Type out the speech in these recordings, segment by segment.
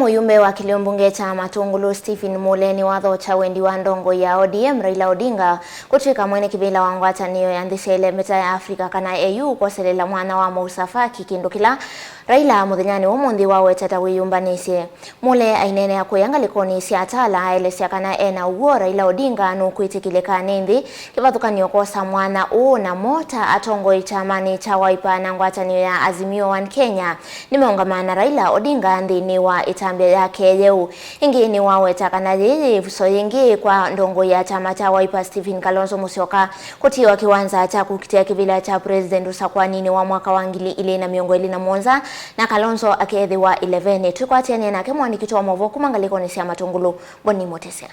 Muyumbe wa mbunge cha Matungulu Stephen Mule niwathokya wendi wa ndongoi ya ODM Raila Odinga kutwika mweenekivila wa ngwatanio ya nthi meta ya Afrika kana AU kwoseleela mwana wa Moussa Faki kindu kila Raila muthenyani umunthi waweta ta wiyumbanisye. Mule ainene ya kuyangalikoni cia atala aelesya kana ena uguo Raila Odinga no kwitikilana nthi kivathukanio Kwosa mwana na mota atongoi chamani cha Wiper na ngwatanio ya Azimio One Kenya nimeungamana Raila Odinga nthini wa itambia yake yeu ingi ni waweta kana yeye so yengi kwa ndongoi ya chama cha Wiper Stephen Mule kutiwa kiwanza cha kukitiakivila cha president usakwanini wa mwaka wa 2021 na Kalonzo akiethiwa 11 tukwatiania nake mwandikitu wa movo kumangalikoni cia Matungulu boni motesea.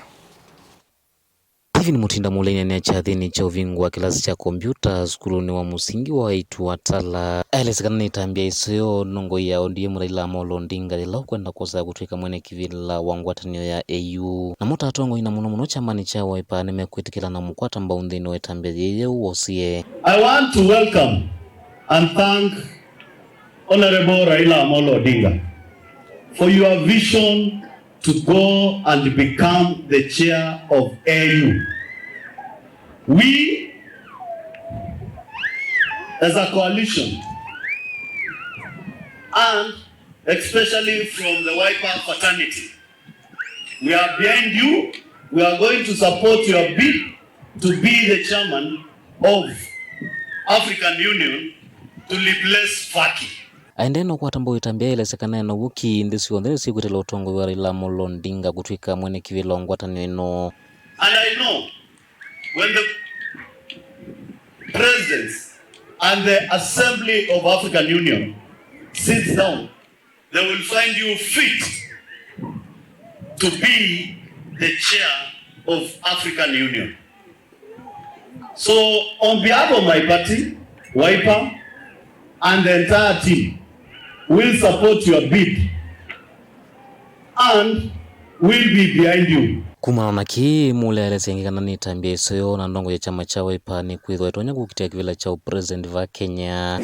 Stephen Mutinda Mule ni chathini cha uvingu wa kilasi cha kompyuta skuluni wa musingi wa itu atala aelesekana ni tambia isio ndongoi ya ODM Raila Odinga lila kwenda Kwosa kutwika mweenekivila wa ngwatanio ya AU na mota atongoi na muno chamani cha Wiper Kwitikilana mukwata mbaunthini wa tambia yeye uosie. I want to welcome and thank Honorable Raila Odinga for your vision to go and become the chair of AU. We, as a coalition, and especially from the Wiper fraternity, we are behind you. We are going to support your bid to be the chairman of African Union to replace Faki. Aendeno kwa tambo itambia ilesekana na wuki ndisi ondesi kutela utongo wa Raila Odinga kutwika mweenekivila wa ngwatanio ino. And I know when the presidents and the Assembly of African Union sits down, they will find you fit to be the chair of African Union. So on behalf of my party, Wiper, and the entire team, will support your bid and will be behind you. Kumana ki Mule alesengikana ni tambia isoyo na ndongo ya chama cha Wiper ni kwithwa itonya kukitiakivila cha president va Kenya.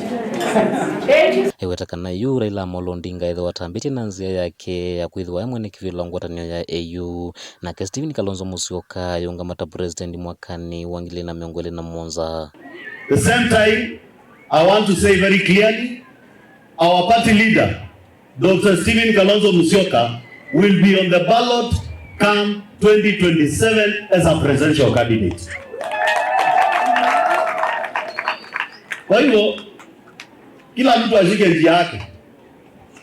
Waweta kana yu Raila Odinga ithwa tambiti na nzia yake ya kwithwa mweenekivila wa ngwatanio ya AU na ke Stephen Mule yungamata president mwakani wa 2021. The same time, I want to say very clearly, our party leader, Dr. Stephen Mule, will be on the ballot come 2027 as a presidential candidate. Kwa hivyo, kila mtu ashike njia yake.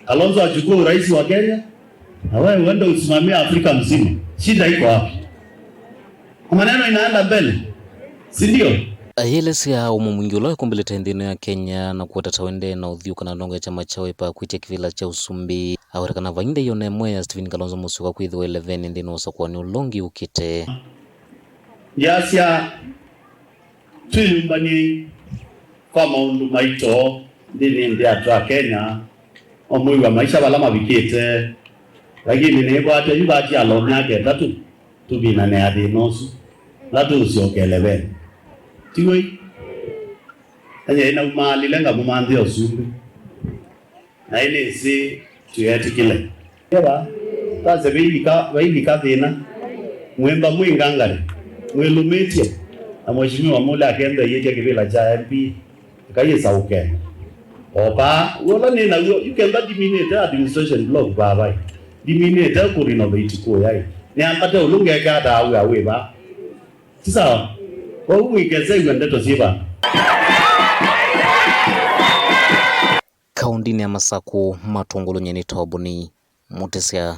Kalonzo achukue urais wa Kenya, na wewe uende usimamie Afrika mzima. Shida iko wapi? Maneno inaenda mbele, si ndio? Ayelesia umu mwingi uloe kumbeleta ndino ya Kenya na kuwatata wende na udhiuka na ndongo ya chama cha Wiper kwitikilana cha usumbi awatakana vainde yone mwe ya Stephen Mule kwithwa 11 ndino usakwani ulongi ukite yasya tuyumbani kwa maundu maito ndini ndi atwa Kenya omui wa maisha bala mabikite lakini nebo ate yubaki alomya ke tatu tubina ne adi nosu latu usiokelebe tiwe anye ina umali lenga mumanthi osumbi na ile si tuyetikile yaba taze bibika thina mwemba mwingangare mwelumetie na mheshimiwa Mule akenda yeke kivila cha MP kayesa uke opa wala nina you can eliminate administration block baba eliminate ku renovate ko yai ni ampate ulunge kada awe ba sasa kwa uwekeze ndeto ziba kaundini ya Masako Matungulu nyeni tobuni mutesea.